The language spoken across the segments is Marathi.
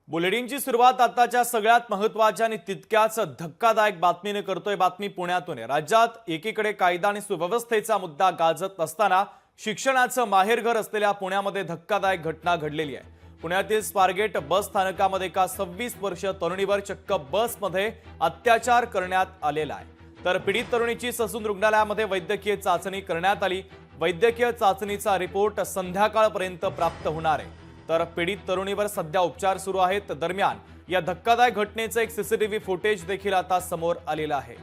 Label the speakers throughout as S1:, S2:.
S1: बुलेटिनची सुरुवात आताच्या सगळ्यात महत्त्वाच्या आणि तितक्याच धक्कादायक बातमीने करतोय। बातमी पुण्यातून आहे। राज्यात एकीकडे कायदा आणि सुव्यवस्थेचा मुद्दा गाजत असताना शिक्षणाचं माहेरघर असलेल्या पुण्यामध्ये धक्कादायक घटना घडलेली आहे। पुण्यातील स्वारगेट बस स्थानकामध्ये एका 26 वर्षीय तरुणीवर चक्क बसमध्ये अत्याचार करण्यात आलेला आहे। तर पीडित तरुणीची ससून रुग्णालयामध्ये वैद्यकीय चाचणी करण्यात आली। वैद्यकीय चाचणीचा रिपोर्ट संध्याकाळपर्यंत प्राप्त होणार आहे। तर पीडित तरुणीवर सध्या उपचार सुरू आहेत। दरम्यान या धक्कादायक घटनेचं एक सीसीटीव्ही फुटेज देखील आता समोर आलेलं आहे।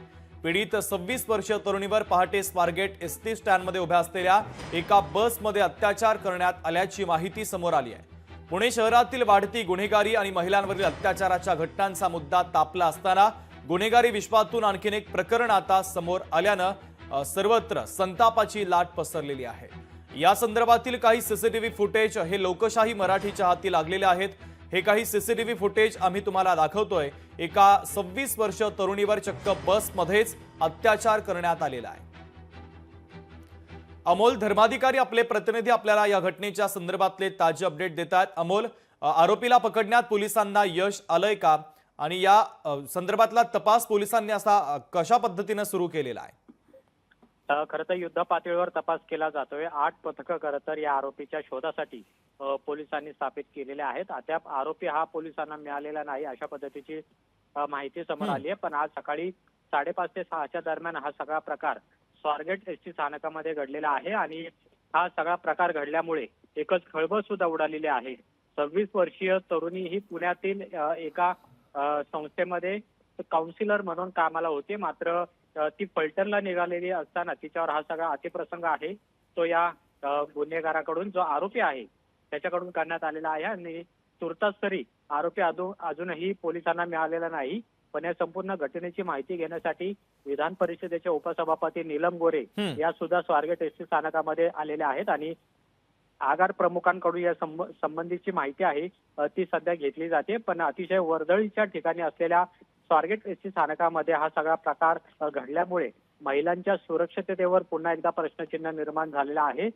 S1: पीडित 26 वर्षीय तरुणीवर पहाटे स्वारगेट एसटी स्टँडमध्ये उभ्या असलेल्या एका बसमध्ये अत्याचार करण्यात आल्याची माहिती समोर आली आहे। पुणे शहरातील वाढती गुन्हेगारी आणि महिलांवरील अत्याचाराच्या घटनांचा मुद्दा तापला असताना गुन्हेगारी विश्वातून आणखीन एक प्रकरण आता समोर आल्यानं सर्वत्र संतापाची लाट पसरलेली आहे। या संदर्भातील काही सीसीटीव्ही फुटेज हे लोकशाही मराठीच्या हाती लागलेले आहेत। हे काही सीसीटीव्ही फुटेज आम्ही तुम्हाला दाखवतोय। एका 26 वर्षीय तरुणीवर चक्क बसमध्येच अत्याचार करण्यात आलेला आहे। अमोल धर्माधिकारी आपले प्रतिनिधी आपल्याला या घटनेच्या संदर्भातले ताजे अपडेट देतात। अमोल, आरोपीला पकडण्यात पोलिसांना यश आलंय का आणि या संदर्भातला तपास पोलिसांनी असा कशा पद्धतीने सुरू केलेला आहे?
S2: खरं तर युद्ध पातळीवर तपास केला जातोय। 8 पथकं खरं तर या आरोपीच्या शोधासाठी पोलिसांनी स्थापित केलेले आहेत। अद्याप आरोपी हा पोलिसांना मिळालेला नाही अशा पद्धतीची माहिती समोर आली आहे। पण आज सकाळी 5:30 ते 6च्या दरम्यान हा सगळा प्रकार स्वारगेट एसटी स्थानकामध्ये घडलेला आहे आणि हा सगळा प्रकार घडल्यामुळे एकच खळबळ सुद्धा उडालेली आहे। 26 वर्षीय तरुणी ही पुण्यातील एका संस्थेमध्ये काउन्सिलर म्हणून कामाला होती। मात्र ती फलटणला निघालेली असताना तिच्यावर हा सगळा अतिप्रसंग आहे तो या गुन्हेगाराकडून जो आरोपी आहे त्याच्याकडून करण्यात आलेला आहे। आणि तुर्तास तरी आरोपी अजूनही पोलिसांना मिळालेला नाही। पण या संपूर्ण घटनेची माहिती घेण्यासाठी विधान परिषदेचे उपसभापती नीलम गोरे या सुद्धा स्वारगेट एसटी स्थानकामध्ये आलेल्या आहेत आणि आगार प्रमुखांकडून या संबंधीची माहिती आहे ती सध्या घेतली जाते। पण अतिशय वर्दळीच्या ठिकाणी असलेल्या स्वारगेट एसटी स्थानकामध्ये हा सगळा प्रकार घडल्यामुळे महिलांच्या सुरक्षिततेवर पुन्हा एकदा प्रश्नचिन्ह निर्माण झालेला आहे।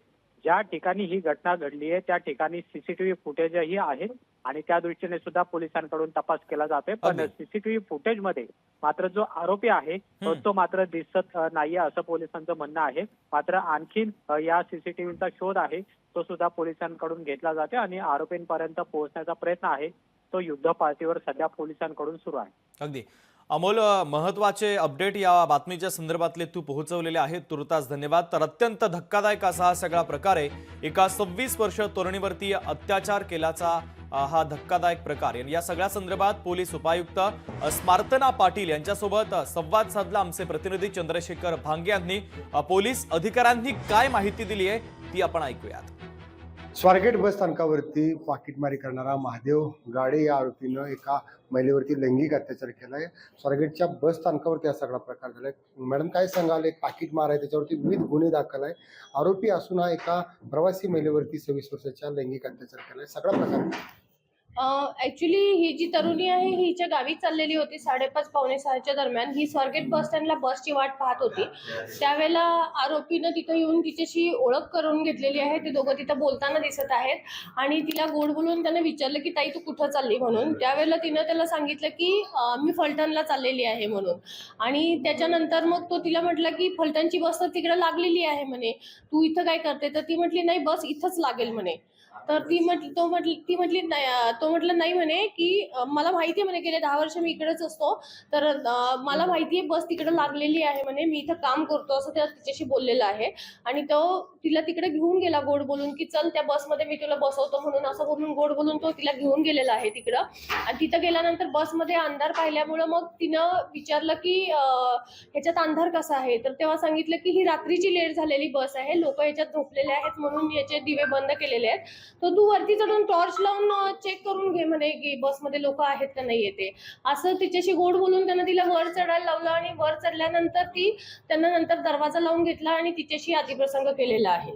S2: ज्या ठिकाणी ही घटना घडली आहे त्या ठिकाणी सीसीटीव्ही फुटेजही आहे आणि त्या दृष्टीने सुद्धा पोलिसांकडून तपास केला जातोय। पण सीसीटीव्ही फुटेज मध्ये मात्र जो आरोपी आहे तो मात्र दिसत नाहीये असं पोलिसांचं म्हणणं आहे। मात्र आणखीन या सीसीटीव्हीचा शोध आहे तो सुद्धा पोलिसांकडून घेतला जाते आणि आरोपींपर्यंत पोहोचण्याचा प्रयत्न आहे तो युद्ध पातळीवर सध्या पोलिसांकडून सुरू आहे।
S1: अगदी अमोल, महत्त्वाचे अपडेट या बातमीच्या संदर्भातले तू पोहोचवलेले आहेत, तुर्तास धन्यवाद। तर अत्यंत धक्कादायक असा हा सगळा प्रकार आहे। एका 26 वर्षीय तरुणीवरती अत्याचार केल्याचा हा धक्कादायक प्रकार आहे। या सगळ्या संदर्भात पोलीस उपायुक्त स्मार्तना पाटील यांच्यासोबत संवाद साधला आमचे प्रतिनिधी चंद्रशेखर भांगे यांनी। पोलीस अधिकाऱ्यांनी काय माहिती दिली आहे ती आपण ऐकूयात।
S3: स्वारगेट बस स्थानकावरती पाकिटमारी करणारा महादेव गाडे या आरोपीनं एका महिलेवरती लैंगिक अत्याचार केलाय। स्वारगेटच्या बस स्थानकावरती हा सगळा प्रकार झालाय। मॅडम काय सांगाल? एक पाकिटमार आहे त्याच्यावरती विविध गुन्हे दाखल आहे। आरोपी असून हा एका प्रवासी महिलेवरती 26 वर्षाच्या लैंगिक अत्याचार केलाय। सगळा प्रकार
S4: ऍक्च्युली ही जी तरुणी आहे हिच्या गावी चाललेली होती 5:30 पावणे 6च्या दरम्यान। ही स्वारगेट बस स्टँडला बसची वाट पाहत होती। त्यावेळेला आरोपीनं तिथं येऊन तिच्याशी ओळख करून घेतलेली आहे। ते दोघं तिथं बोलताना दिसत आहेत आणि तिला गोड बोलून त्यानं विचारलं की ताई तू कुठं चालली म्हणून। त्यावेळेला तिनं त्याला सांगितलं की मी फलटणला चाललेली आहे म्हणून। आणि त्याच्यानंतर मग तो तिला म्हटलं की फलटणची बस तर तिकडे लागलेली आहे म्हणे, तू इथं काय करते? तर ती म्हटली नाही बस इथंच लागेल म्हणे। तर ती म्हटली नाही म्हणे की मला माहिती आहे म्हणे गेले 10 वर्ष मी इकडेच असतो तर मला माहिती आहे बस तिकडे लागलेली आहे म्हणे, मी इथं काम करतो असं त्या तिच्याशी बोललेला आहे। आणि तो तिला तिकडे घेऊन गेला गोड बोलून की चल त्या बसमध्ये मी तुला बसवतो म्हणून असं बोलून गोड बोलून तो तिला घेऊन गेलेला आहे तिकडं। आणि तिथं गेल्यानंतर बसमध्ये अंधार पाहिल्यामुळं मग तिनं विचारलं की ह्याच्यात अंधार कसा आहे? तर तेव्हा सांगितलं की ही रात्रीची लेट झालेली बस आहे, लोक ह्याच्यात झोपलेले आहेत म्हणून याचे दिवे बंद केलेले आहेत, तर तू वरती चढून टॉर्च लावून चेक करून घे म्हणे की बसमध्ये लोक आहेत का नाही येते असं तिच्याशी गोड बोलून त्यानं तिला वर चढायला लावलं। आणि वर चढल्यानंतर त्यांना नंतर दरवाजा लावून घेतला आणि तिच्याशी अतिप्रसंग केलेला आहे।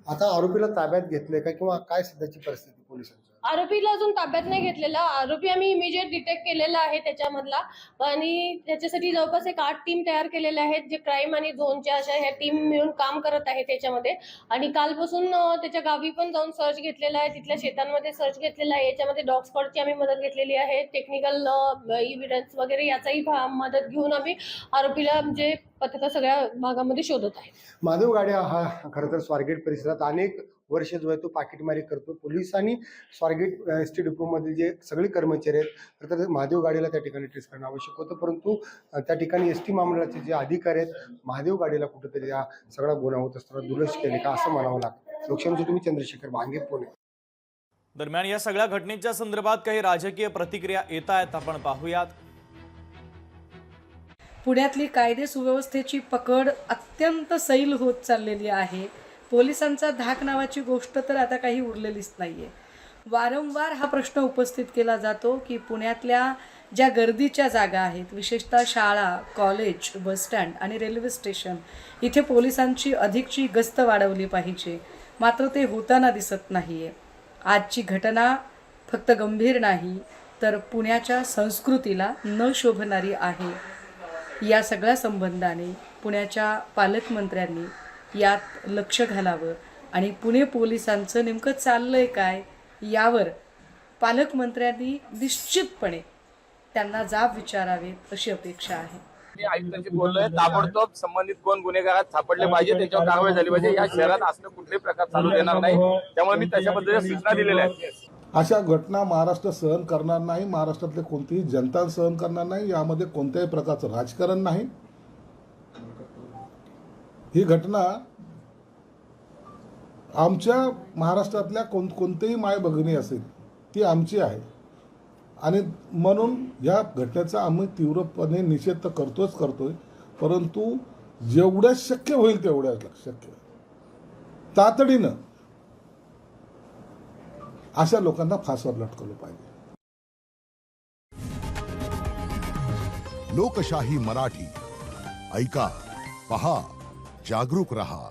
S3: आता आरोपीला ताब्यात घेतले का किंवा काय सध्याची परिस्थिती पोलिसांची?
S4: आरोपीला अजून ताब्यात नाही घेतलेला. आरोपी आम्ही इमिजिएट डिटेक्ट केलेला आहे त्याच्यामधला, आणि त्याच्यासाठी जवळपास एक 8 टीम तयार केलेल्या आहेत, जे क्राईम आणि झोनच्या अशा ह्या टीम मिळून काम करत आहेत त्याच्यामध्ये. आणि कालपासून त्याच्या गावी पण जाऊन सर्च घेतलेला आहे, तिथल्या शेतांमध्ये सर्च घेतलेला आहे. याच्यामध्ये डॉग स्क्वॉडची आम्ही मदत घेतलेली आहे, टेक्निकल इव्हिडन्स वगैरे याचाही मदत घेऊन आम्ही आरोपीला म्हणजे पथकं सगळ्या भागामध्ये शोधत आहे.
S3: महादेव गाड्या हा खरं तर स्वारगेट परिसरात अनेक वर्ष जो आहे तो पाकिटमारी करतो. पोलिसांनी स्वारगेट एस टी डिपोमधील जे सगळे कर्मचारी आहेत खरं तर महादेव गाडीला त्या ठिकाणी ट्रेस करणं आवश्यक होतं, परंतु त्या ठिकाणी एस टी महामंडळाचे जे अधिकारी आहेत महादेव गाडीला कुठेतरी हा सगळा गुन्हा होत असताना दुर्लक्ष केले का असं म्हणावं लागतं. लोकशाहीसाठी मी चंद्रशेखर भांगे, पुणे.
S1: दरम्यान या सगळ्या घटनेच्या संदर्भात काही राजकीय प्रतिक्रिया येत आहेत, आपण पाहूयात.
S5: पुण्यातली कायदे सुव्यवस्थेची पकड अत्यंत सैल होत चाललेली आहे. पोलिसांचा धाक नावाची गोष्ट तर आता काही उरलेलीच नाहीये. वारंवार हा प्रश्न उपस्थित केला जातो की पुण्यातल्या ज्या गर्दीच्या जागा आहेत, विशेषतः शाळा, कॉलेज, बसस्टँड आणि रेल्वे स्टेशन, इथे पोलिसांची अधिकची गस्त वाढवली पाहिजे, मात्र ते होताना दिसत नाहीये. आजची घटना फक्त गंभीर नाही तर पुण्याच्या संस्कृतीला न शोभणारी आहे. या सगळ्या संबंधाने पुण्याच्या पालकमंत्र्यांनी यात लक्ष घालावं आणि पुणे पोलिसांचं नेमकं चाललंय काय यावर पालकमंत्र्यांनी निश्चितपणे त्यांना जाब विचारावेत अशी अपेक्षा आहे.
S6: आयुक्तांशी बोललोय, ताबडतोब संबंधित कोण गुन्हेगारात सापडले पाहिजे त्याच्यावर कारवाई झाली पाहिजे. या शहरात असलं कुठल्याही प्रकार चालू देणार नाही, त्यामुळे मी तशा पद्धतीने सूचना दिलेल्या आहेत.
S7: अशा घटना महाराष्ट्र सहन करणार नाही, महाराष्ट्रातले कोणतीही जनता सहन करणार नाही. यामध्ये कोणत्याही प्रकारचं राजकारण नाही. ही घटना आमच्या महाराष्ट्रातल्या कोणतेही माय भगिनी असेल ती आमची आहे आणि म्हणून या घटनेचा आम्ही तीव्रपणे निषेध तर करतोय, परंतु जेवढ्या शक्य होईल तेवढ्या शक्य तातडीनं अशा लोकांना फासावर लटकवलं पाहिजे.
S8: लोकशाही मराठी ऐका, पहा, जागरूक रहा.